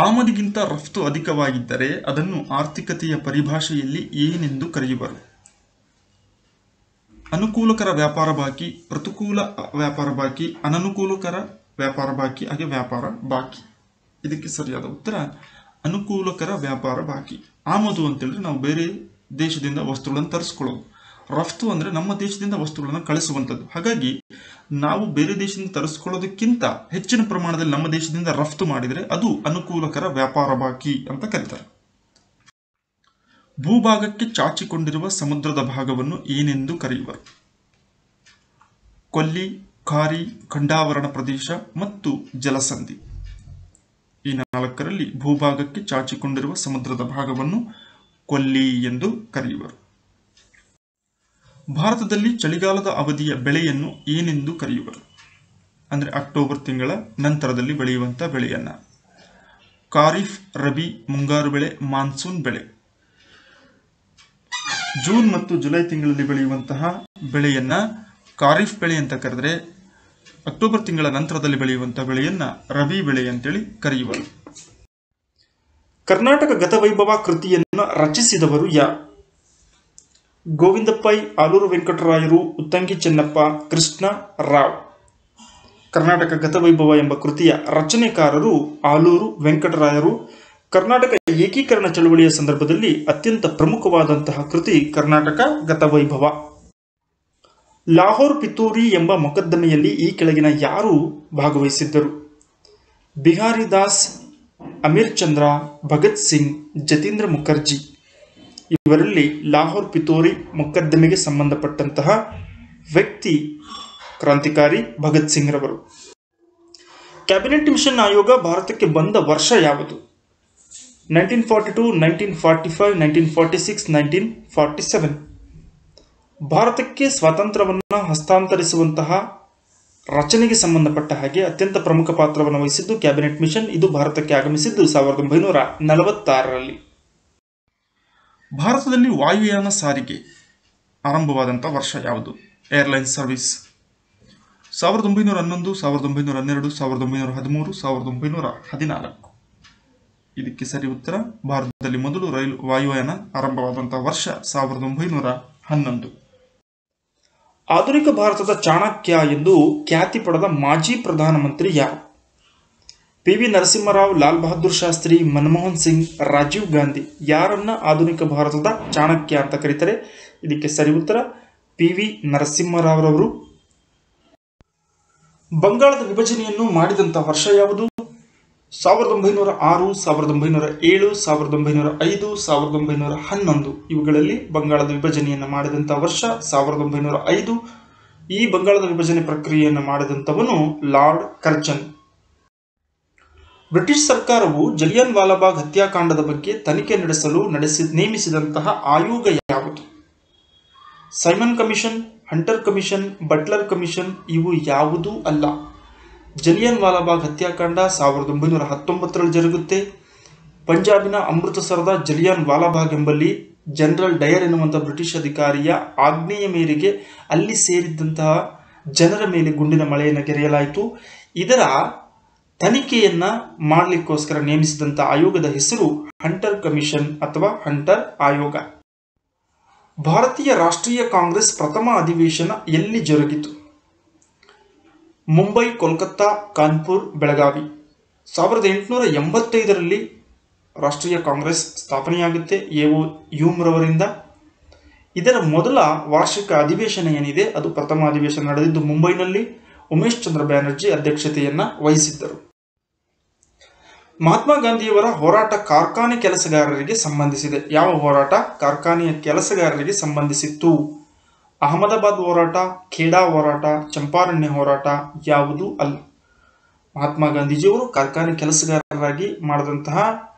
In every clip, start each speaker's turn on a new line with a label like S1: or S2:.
S1: ಆಮದಿಗಿಂತ ರಫ್ತು ಅಧಿಕವಾಗಿದ್ದರೆ ಅದನ್ನು ಆರ್ಥಿಕತೆಯ ಪರಿಭಾಷೆಯಲ್ಲಿ ಏನೆಂದು ಕರೆಯುವರು? ಅನುಕೂಲಕರ ವ್ಯಾಪಾರ ಬಾಕಿ, ಪ್ರತಿಕೂಲ ವ್ಯಾಪಾರ ಬಾಕಿ, ಅನನುಕೂಲಕರ ವ್ಯಾಪಾರ ಬಾಕಿ, ಹಾಗೆ ವ್ಯಾಪಾರ ಬಾಕಿ. ಇದಕ್ಕೆ ಸರಿಯಾದ ಉತ್ತರ ಅನುಕೂಲಕರ ವ್ಯಾಪಾರ ಬಾಕಿ. ಆಮದು ಅಂತೇಳಿದ್ರೆ ನಾವು ಬೇರೆ ದೇಶದಿಂದ ವಸ್ತುಗಳನ್ನು ತರಿಸ್ಕೊಳ್ಳೋದು. ರಫ್ತು ಅಂದರೆ ನಮ್ಮ ದೇಶದಿಂದ ವಸ್ತುಗಳನ್ನು ಕಳಿಸುವಂಥದ್ದು. ಹಾಗಾಗಿ ನಾವು ಬೇರೆ ದೇಶದಿಂದ ತರಿಸ್ಕೊಳ್ಳೋದಕ್ಕಿಂತ ಹೆಚ್ಚಿನ ಪ್ರಮಾಣದಲ್ಲಿ ನಮ್ಮ ದೇಶದಿಂದ ರಫ್ತು ಮಾಡಿದರೆ ಅದು ಅನುಕೂಲಕರ ವ್ಯಾಪಾರ ಬಾಕಿ ಅಂತ ಕರೀತಾರೆ. ಭೂಭಾಗಕ್ಕೆ ಚಾಚಿಕೊಂಡಿರುವ ಸಮುದ್ರದ ಭಾಗವನ್ನು ಏನೆಂದು ಕರೆಯುವರು? ಕೊಲ್ಲಿ, ಖಾರಿ, ಖಂಡಾವರಣ ಪ್ರದೇಶ ಮತ್ತು ಜಲಸಂಧಿ. ಈ 4ರಲ್ಲಿ ಭೂಭಾಗಕ್ಕೆ ಚಾಚಿಕೊಂಡಿರುವ ಸಮುದ್ರದ ಭಾಗವನ್ನು ಕೊಲ್ಲಿ ಎಂದು ಕರೆಯುವರು. ಭಾರತದಲ್ಲಿ ಚಳಿಗಾಲದ ಅವಧಿಯ ಬೆಳೆಯನ್ನು ಏನೆಂದು ಕರೆಯುವರು? ಅಂದರೆ ಅಕ್ಟೋಬರ್ ತಿಂಗಳ ನಂತರದಲ್ಲಿ ಬೆಳೆಯುವಂಥ ಬೆಳೆಯನ್ನ. ಖಾರಿಫ್, ರಬಿ, ಮುಂಗಾರು ಬೆಳೆ, ಮಾನ್ಸೂನ್ ಬೆಳೆ. ಜೂನ್ ಮತ್ತು ಜುಲೈ ತಿಂಗಳಲ್ಲಿ ಬೆಳೆಯುವಂತಹ ಬೆಳೆಯನ್ನ ಖಾರಿಫ್ ಬೆಳೆ ಅಂತ ಕರೆದರೆ, ಅಕ್ಟೋಬರ್ ತಿಂಗಳ ನಂತರದಲ್ಲಿ ಬೆಳೆಯುವಂತಹ ಬೆಳೆಯನ್ನ ರಬಿ ಬೆಳೆ ಅಂತೇಳಿ ಕರೆಯುವರು. ಕರ್ನಾಟಕ ಗತವೈಭವ ಕೃತಿಯನ್ನು ರಚಿಸಿದವರು ಯಾರು? ಗೋವಿಂದ ಪೈ, ಆಲೂರು ವೆಂಕಟರಾಯರು, ಉತ್ತಂಗಿ ಚೆನ್ನಪ್ಪ, ಕೃಷ್ಣ ರಾವ್. ಕರ್ನಾಟಕ ಗತವೈಭವ ಎಂಬ ಕೃತಿಯ ರಚನೆಕಾರರು ಆಲೂರು ವೆಂಕಟರಾಯರು. ಕರ್ನಾಟಕ ಏಕೀಕರಣ ಚಳವಳಿಯ ಸಂದರ್ಭದಲ್ಲಿ ಅತ್ಯಂತ ಪ್ರಮುಖವಾದಂತಹ ಕೃತಿ ಕರ್ನಾಟಕ ಗತವೈಭವ. ಲಾಹೋರ್ ಪಿತೂರಿ ಎಂಬ ಮೊಕದ್ದಮೆಯಲ್ಲಿ ಈ ಕೆಳಗಿನ ಯಾರು ಭಾಗವಹಿಸಿದ್ದರು? ಬಿಹಾರಿ ದಾಸ್, ಅಮೀರ್ ಚಂದ್ರ, ಭಗತ್ ಸಿಂಗ್, ಜತೀಂದ್ರ ಮುಖರ್ಜಿ. ಇವರಲ್ಲಿ ಲಾಹೋರ್ ಪಿತೂರಿ ಮೊಕದ್ದಮೆಗೆ ಸಂಬಂಧಪಟ್ಟಂತಹ ವ್ಯಕ್ತಿ ಕ್ರಾಂತಿಕಾರಿ ಭಗತ್ ಸಿಂಗ್ ರವರು. ಕ್ಯಾಬಿನೆಟ್ ಮಿಷನ್ ಆಯೋಗ ಭಾರತಕ್ಕೆ ಬಂದ ವರ್ಷ ಯಾವುದು? 1942, 1945, 1946, 1947. ಭಾರತಕ್ಕೆ ಸ್ವಾತಂತ್ರ್ಯವನ್ನು ಹಸ್ತಾಂತರಿಸುವಂತಹ ರಚನೆಗೆ ಸಂಬಂಧಪಟ್ಟ ಹಾಗೆ ಅತ್ಯಂತ ಪ್ರಮುಖ ಪಾತ್ರವನ್ನು ವಹಿಸಿದ್ದು ಕ್ಯಾಬಿನೆಟ್ ಮಿಷನ್. ಇದು ಭಾರತಕ್ಕೆ ಆಗಮಿಸಿದ್ದು 1946ರಲ್ಲಿ. ಭಾರತದಲ್ಲಿ ವಾಯುಯಾನ ಸಾರಿಗೆ ಆರಂಭವಾದಂಥ ವರ್ಷ ಯಾವುದು? Airline service. 1911, 1912, 1913, 1914. ಇದಕ್ಕೆ ಸರಿ ಉತ್ತರ ಭಾರತದಲ್ಲಿ ಮೊದಲು ವಾಯುಯಾನ ಆರಂಭವಾದಂತಹ ವರ್ಷ 1911. ಆಧುನಿಕ ಭಾರತದ ಚಾಣಕ್ಯ ಎಂದು ಖ್ಯಾತಿ ಪಡೆದ ಮಾಜಿ ಪ್ರಧಾನಮಂತ್ರಿ ಯಾರು? ಪಿ.ವಿ. ನರಸಿಂಹರಾವ್, ಲಾಲ್ ಬಹದ್ದೂರ್ ಶಾಸ್ತ್ರಿ, ಮನಮೋಹನ್ ಸಿಂಗ್, ರಾಜೀವ್ ಗಾಂಧಿ. ಯಾರನ್ನ ಆಧುನಿಕ ಭಾರತದ ಚಾಣಕ್ಯ ಅಂತ ಕರೀತಾರೆ? ಇದಕ್ಕೆ ಸರಿ ಉತ್ತರ ಪಿ.ವಿ. ನರಸಿಂಹರಾವ್ ರವರು. ಬಂಗಾಳದ ವಿಭಜನೆಯನ್ನು ಮಾಡಿದಂಥ ವರ್ಷ ಯಾವುದು? 1906, 1907, 1905, 1911. ಇವುಗಳಲ್ಲಿ ಬಂಗಾಳದ ವಿಭಜನೆಯನ್ನು ಮಾಡಿದಂಥ ವರ್ಷ 1905. ಈ ಬಂಗಾಳದ ವಿಭಜನೆ ಪ್ರಕ್ರಿಯೆಯನ್ನು ಮಾಡಿದಂಥವನು ಲಾರ್ಡ್ ಕರ್ಜನ್. ಬ್ರಿಟಿಷ್ ಸರ್ಕಾರವು ಜಲಿಯನ್ ವಾಲಾಬಾಗ್ ಹತ್ಯಾಕಾಂಡದ ಬಗ್ಗೆ ತನಿಖೆ ನಡೆಸಲು ನೇಮಿಸಿದಂತಹ ಆಯೋಗ ಯಾವುದು? Simon commission, Hunter commission, Butler commission. ಇವು ಯಾವುದೂ ಅಲ್ಲ. ಜಲಿಯನ್ ವಾಲಾಬಾಗ್ ಹತ್ಯಾಕಾಂಡ 1919ರಲ್ಲಿ ಜರುಗುತ್ತೆ. ಪಂಜಾಬಿನ ಅಮೃತಸರದ ಜಲಿಯನ್ ವಾಲಾಬಾಗ್ ಎಂಬಲ್ಲಿ ಜನರಲ್ ಡಯರ್ ಎನ್ನುವಂಥ ಬ್ರಿಟಿಷ್ ಅಧಿಕಾರಿಯ ಆಜ್ಞೆಯ ಮೇರೆಗೆ ಅಲ್ಲಿ ಸೇರಿದ್ದಂತಹ ಜನರ ಮೇಲೆ ಗುಂಡಿನ ಮಳೆಯನ್ನು ಗೆರೆಯಲಾಯಿತು. ಇದರ ತನಿಖೆಯನ್ನ ಮಾಡಲಿಕ್ಕೋಸ್ಕರ ನೇಮಿಸಿದಂಥ ಆಯೋಗದ ಹೆಸರು ಹಂಟರ್ ಕಮಿಷನ್ ಅಥವಾ ಹಂಟರ್ ಆಯೋಗ. ಭಾರತೀಯ ರಾಷ್ಟ್ರೀಯ ಕಾಂಗ್ರೆಸ್ ಪ್ರಥಮ ಅಧಿವೇಶನ ಎಲ್ಲಿ ಜರುಗಿತು? ಮುಂಬೈ, ಕೋಲ್ಕತ್ತಾ, ಕಾನ್ಪುರ್, ಬೆಳಗಾವಿ. 1885ರಲ್ಲಿ ರಾಷ್ಟ್ರೀಯ ಕಾಂಗ್ರೆಸ್ ಸ್ಥಾಪನೆಯಾಗುತ್ತೆ ಎ.ಓ. ಹ್ಯೂಮ್ ರವರಿಂದ. ಇದರ ಮೊದಲ ವಾರ್ಷಿಕ ಅಧಿವೇಶನ ಏನಿದೆ ಅದು ಪ್ರಥಮ ಅಧಿವೇಶನ ನಡೆದಿದ್ದು ಮುಂಬೈನಲ್ಲಿ. ಉಮೇಶ್ ಚಂದ್ರ ಬ್ಯಾನರ್ಜಿ ಅಧ್ಯಕ್ಷತೆಯನ್ನ ವಹಿಸಿದ್ದರು. ಮಹಾತ್ಮ ಗಾಂಧಿಯವರ ಹೋರಾಟ ಕಾರ್ಖಾನೆ ಕೆಲಸಗಾರರಿಗೆ ಸಂಬಂಧಿಸಿದೆ. ಯಾವ ಹೋರಾಟ? ಕಾರ್ಖಾನೆಯ ಕೆಲಸಗಾರರಿಗೆ ಸಂಬಂಧಿಸಿತ್ತು. ಅಹಮದಾಬಾದ್ ಹೋರಾಟ, ಖೇಡಾ ಹೋರಾಟ, ಚಂಪಾರಣ್ಯ ಹೋರಾಟ ಯಾವುದೂ ಅಲ್ಲ. ಮಹಾತ್ಮ ಗಾಂಧೀಜಿಯವರು ಕಾರ್ಖಾನೆ ಕೆಲಸಗಾರರಾಗಿ ಮಾಡಿದಂತಹ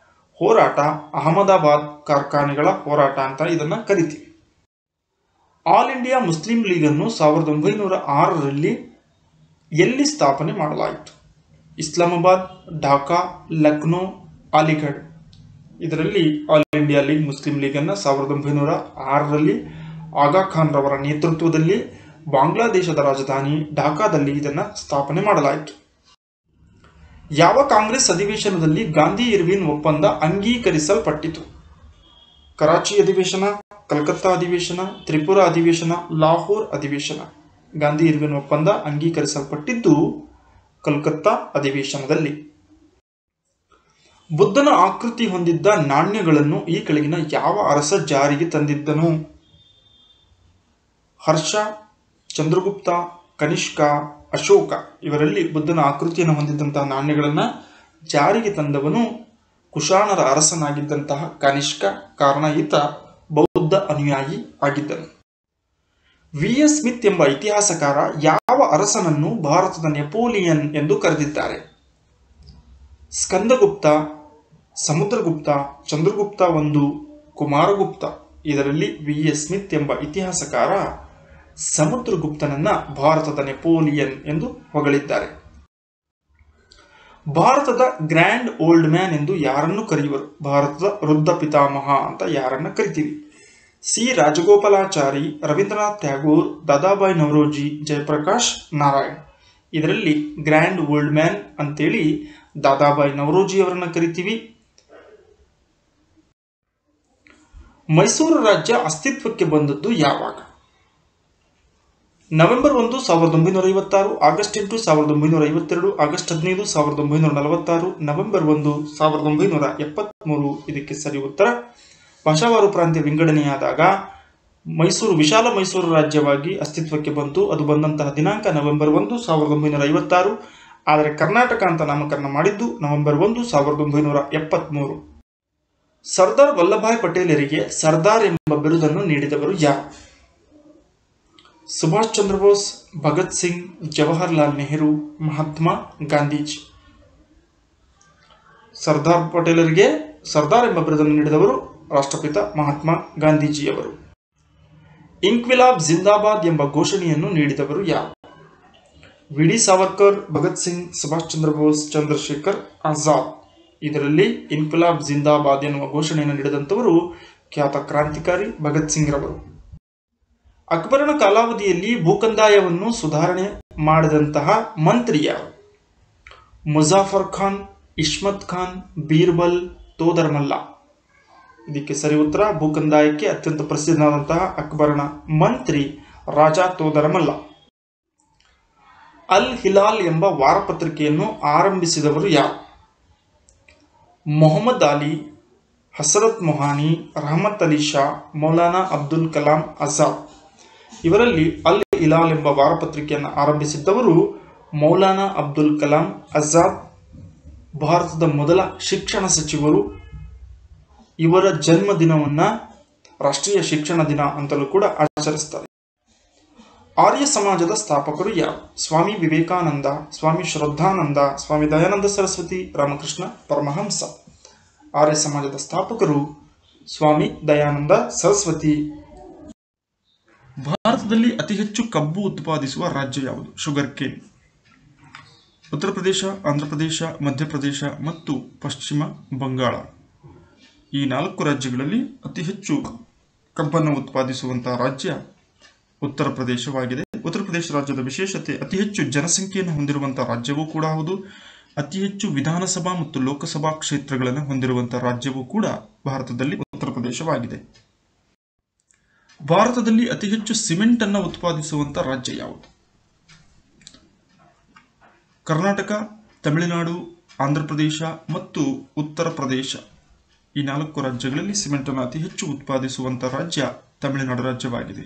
S1: ಹೋರಾಟ ಅಹಮದಾಬಾದ್ ಕಾರ್ಖಾನೆಗಳ ಹೋರಾಟ ಅಂತ ಇದನ್ನ ಕರಿತೀವಿ. ಆಲ್ ಇಂಡಿಯಾ ಮುಸ್ಲಿಂ ಲೀಗ್ ಅನ್ನು 1906ರಲ್ಲಿ ಎಲ್ಲಿ ಸ್ಥಾಪನೆ ಮಾಡಲಾಯಿತು? ಇಸ್ಲಾಮಾಬಾದ್, ಢಾಕಾ, ಲಕ್ನೋ, ಅಲಿಗಢ್. ಇದರಲ್ಲಿ all India league Muslim league ಅನ್ನು 1906ರಲ್ಲಿ ಆಗಾ ಖಾನ್ ರವರ ನೇತೃತ್ವದಲ್ಲಿ ಬಾಂಗ್ಲಾದೇಶದ ರಾಜಧಾನಿ ಢಾಕಾದಲ್ಲಿ ಇದನ್ನು ಸ್ಥಾಪನೆ ಮಾಡಲಾಯಿತು. ಯಾವ ಕಾಂಗ್ರೆಸ್ ಅಧಿವೇಶನದಲ್ಲಿ ಗಾಂಧಿ ಇರ್ವಿನ್ ಒಪ್ಪಂದ ಅಂಗೀಕರಿಸಲ್ಪಟ್ಟಿತು? ಕರಾಚಿ ಅಧಿವೇಶನ, ಕಲ್ಕತ್ತಾ ಅಧಿವೇಶನ, ತ್ರಿಪುರಾ ಅಧಿವೇಶನ, ಲಾಹೋರ್ ಅಧಿವೇಶನ. ಗಾಂಧಿ ಇರ್ವಿನ್ ಒಪ್ಪಂದ ಅಂಗೀಕರಿಸಲ್ಪಟ್ಟಿದ್ದು ಕಲ್ಕತ್ತಾ ಅಧಿವೇಶನದಲ್ಲಿ. ಬುದ್ಧನ ಆಕೃತಿ ಹೊಂದಿದ್ದ ನಾಣ್ಯಗಳನ್ನು ಈ ಕೆಳಗಿನ ಯಾವ ಅರಸ ಜಾರಿಗೆ ತಂದಿದ್ದನು? ಹರ್ಷ, ಚಂದ್ರಗುಪ್ತ, ಕನಿಷ್ಕ, ಅಶೋಕ. ಇವರಲ್ಲಿ ಬುದ್ಧನ ಆಕೃತಿಯನ್ನು ಹೊಂದಿದ್ದಂತಹ ನಾಣ್ಯಗಳನ್ನು ಜಾರಿಗೆ ತಂದವನು ಕುಶಾಣರ ಅರಸನಾಗಿದ್ದಂತಹ ಕನಿಷ್ಕ. ಕಾರಣ ಈತ ಬೌದ್ಧ ಅನುಯಾಯಿ ಆಗಿದ್ದನು. ವಿ.ಎಸ್. ಸ್ಮಿತ್ ಎಂಬ ಇತಿಹಾಸಕಾರ ಯಾವ ಅರಸನನ್ನು ಭಾರತದ ನೆಪೋಲಿಯನ್ ಎಂದು ಕರೆದಿದ್ದಾರೆ? ಸ್ಕಂದಗುಪ್ತ, ಸಮುದ್ರಗುಪ್ತ, ಚಂದ್ರಗುಪ್ತ ಒಂದು, ಕುಮಾರಗುಪ್ತ. ಇದರಲ್ಲಿ ವಿ.ಎಸ್. ಸ್ಮಿತ್ ಎಂಬ ಇತಿಹಾಸಕಾರ ಸಮುದ್ರಗುಪ್ತನನ್ನ ಭಾರತದ ನೆಪೋಲಿಯನ್ ಎಂದು ಹೊಗಳಿದ್ದಾರೆ. ಭಾರತದ ಗ್ರ್ಯಾಂಡ್ ಓಲ್ಡ್ ಮ್ಯಾನ್ ಎಂದು ಯಾರನ್ನು ಕರೆಯುವರು? ಭಾರತದ ವೃದ್ಧ ಪಿತಾಮಹ ಅಂತ ಯಾರನ್ನ ಕರಿತೀವಿ? ಸಿ. ರಾಜಗೋಪಾಲಾಚಾರಿ, ರವೀಂದ್ರನಾಥ್ ಟ್ಯಾಗೋರ್, ದಾದಾಬಾಯಿ ನವರೋಜಿ, ಜಯಪ್ರಕಾಶ್ ನಾರಾಯಣ್. ಇದರಲ್ಲಿ ಗ್ರ್ಯಾಂಡ್ ಓಲ್ಡ್ ಮ್ಯಾನ್ ಅಂತೇಳಿ ದಾದಾಬಾಯಿ ನವರೋಜಿ ಅವರನ್ನ ಕರಿತೀವಿ. ಮೈಸೂರು ರಾಜ್ಯ ಅಸ್ತಿತ್ವಕ್ಕೆ ಬಂದದ್ದು ಯಾವಾಗ? November 1, 1956, August 8, 1952, August 15, 1946, November 1, 1973. ಇದಕ್ಕೆ ಸರಿ ಉತ್ತರ. ಭಾಷಾವಾರು ಪ್ರಾಂತ್ಯ ವಿಂಗಡಣೆಯಾದಾಗ ಮೈಸೂರು ವಿಶಾಲ ಮೈಸೂರು ರಾಜ್ಯವಾಗಿ ಅಸ್ತಿತ್ವಕ್ಕೆ ಬಂತು. ಅದು ಬಂದಂತಹ ದಿನಾಂಕ ನವೆಂಬರ್ 1, 1956. ಆದರೆ ಕರ್ನಾಟಕ ಅಂತ ನಾಮಕರಣ ಮಾಡಿದ್ದು ನವೆಂಬರ್ 1, 1973. ಸರ್ದಾರ್ ವಲ್ಲಭಾಯ್ ಪಟೇಲರಿಗೆ ಸರ್ದಾರ್ ಎಂಬ ಬಿರುದನ್ನು ನೀಡಿದವರು ಯಾರು? ಸುಭಾಷ್ ಚಂದ್ರ ಬೋಸ್, ಭಗತ್ ಸಿಂಗ್, ಜವಾಹರ್ಲಾಲ್ ನೆಹರು, ಮಹಾತ್ಮ ಗಾಂಧೀಜಿ. ಸರ್ದಾರ್ ಪಟೇಲರಿಗೆ ಸರ್ದಾರ್ ಎಂಬ ಬಿರುದನ್ನು ನೀಡಿದವರು ರಾಷ್ಟ್ರಪಿತ ಮಹಾತ್ಮ ಗಾಂಧೀಜಿಯವರು. ಇನ್ಕ್ವಿಲಾಬ್ ಜಿಂದಾಬಾದ್ ಎಂಬ ಘೋಷಣೆಯನ್ನು ನೀಡಿದವರು ಯಾರು? V D Savarkar, Bhagat Singh, Subhash Chandra Bose, Chandrashekhar Azad. ಇದರಲ್ಲಿ ಇನ್ಕ್ವಿಲಾಬ್ ಜಿಂದಾಬಾದ್ ಎನ್ನುವ ಘೋಷಣೆಯನ್ನು ನೀಡಿದಂಥವರು ಖ್ಯಾತ ಕ್ರಾಂತಿಕಾರಿ ಭಗತ್ ಸಿಂಗ್ ರವರು. ಅಕ್ಬರನ ಕಾಲಾವಧಿಯಲ್ಲಿ ಭೂಕಂದಾಯವನ್ನು ಸುಧಾರಣೆ ಮಾಡಿದಂತಹ ಮಂತ್ರಿ ಯಾರು? ಮುಜಾಫರ್ ಖಾನ್, ಇಸ್ಮತ್ ಖಾನ್, ಬೀರ್ಬಲ್, ತೋದರ್ಮಲ್ಲ. ಇದಕ್ಕೆ ಸರಿ ಉತ್ತರ. ಭೂಕಂದಾಯಕ್ಕೆ ಅತ್ಯಂತ ಪ್ರಸಿದ್ಧನಾದಂತಹ ಅಕ್ಬರನ ಮಂತ್ರಿ ರಾಜಾ ತೋದರಮಲ್ಲ. ಅಲ್ ಹಿಲಾಲ್ ಎಂಬ ವಾರಪತ್ರಿಕೆಯನ್ನು ಆರಂಭಿಸಿದವರು ಯಾರು? ಮೊಹಮ್ಮದ್ ಅಲಿ, ಹಸರತ್ ಮೊಹಾನಿ, ರಹಮತ್ ಅಲಿ ಶಾ, ಮೌಲಾನಾ ಅಬ್ದುಲ್ ಕಲಾಂ ಆಜಾದ್. ಇವರಲ್ಲಿ ಅಲ್ ಹಿಲಾಲ್ ಎಂಬ ವಾರಪತ್ರಿಕೆಯನ್ನು ಆರಂಭಿಸಿದ್ದವರು ಮೌಲಾನಾ ಅಬ್ದುಲ್ ಕಲಾಂ ಆಜಾದ್. ಭಾರತದ ಮೊದಲ ಶಿಕ್ಷಣ ಸಚಿವರು. ಇವರ ಜನ್ಮದಿನವನ್ನ ರಾಷ್ಟ್ರೀಯ ಶಿಕ್ಷಣ ದಿನ ಅಂತಲೂ ಕೂಡ ಆಚರಿಸ್ತಾರೆ. ಆರ್ಯ ಸಮಾಜದ ಸ್ಥಾಪಕರು ಯಾರು? ಸ್ವಾಮಿ ವಿವೇಕಾನಂದ, ಸ್ವಾಮಿ ಶ್ರದ್ಧಾನಂದ, ಸ್ವಾಮಿ ದಯಾನಂದ ಸರಸ್ವತಿ, ರಾಮಕೃಷ್ಣ ಪರಮಹಂಸ. ಆರ್ಯ ಸಮಾಜದ ಸ್ಥಾಪಕರು ಸ್ವಾಮಿ ದಯಾನಂದ ಸರಸ್ವತಿ. ಭಾರತದಲ್ಲಿ ಅತಿ ಹೆಚ್ಚು ಕಬ್ಬು ಉತ್ಪಾದಿಸುವ ರಾಜ್ಯ ಯಾವುದು? Sugar cane. ಉತ್ತರ ಪ್ರದೇಶ, ಆಂಧ್ರಪ್ರದೇಶ, ಮಧ್ಯಪ್ರದೇಶ ಮತ್ತು ಪಶ್ಚಿಮ ಬಂಗಾಳ. ಈ 4 ರಾಜ್ಯಗಳಲ್ಲಿ ಅತಿ ಹೆಚ್ಚು ಕಬ್ಬನ್ನು ಉತ್ಪಾದಿಸುವಂತಹ ರಾಜ್ಯ ಉತ್ತರ ಪ್ರದೇಶವಾಗಿದೆ. ಉತ್ತರ ಪ್ರದೇಶ ರಾಜ್ಯದ ವಿಶೇಷತೆ ಅತಿ ಹೆಚ್ಚು ಜನಸಂಖ್ಯೆಯನ್ನು ಹೊಂದಿರುವಂತಹ ರಾಜ್ಯವೂ ಕೂಡ ಹೌದು. ಅತಿ ಹೆಚ್ಚು ವಿಧಾನಸಭಾ ಮತ್ತು ಲೋಕಸಭಾ ಕ್ಷೇತ್ರಗಳನ್ನು ಹೊಂದಿರುವಂತಹ ರಾಜ್ಯವೂ ಕೂಡ ಭಾರತದಲ್ಲಿ ಉತ್ತರ ಪ್ರದೇಶವಾಗಿದೆ. ಭಾರತದಲ್ಲಿ ಅತಿ ಹೆಚ್ಚು ಸಿಮೆಂಟ್ ಅನ್ನು ಉತ್ಪಾದಿಸುವಂತಹ ರಾಜ್ಯ ಯಾವುದು? ಕರ್ನಾಟಕ, ತಮಿಳುನಾಡು, ಆಂಧ್ರಪ್ರದೇಶ ಮತ್ತು ಉತ್ತರ ಪ್ರದೇಶ. ಈ 4 ರಾಜ್ಯಗಳಲ್ಲಿ ಸಿಮೆಂಟ್ ಅನ್ನು ಅತಿ ಹೆಚ್ಚು ಉತ್ಪಾದಿಸುವಂತಹ ರಾಜ್ಯ ತಮಿಳುನಾಡು ರಾಜ್ಯವಾಗಿದೆ.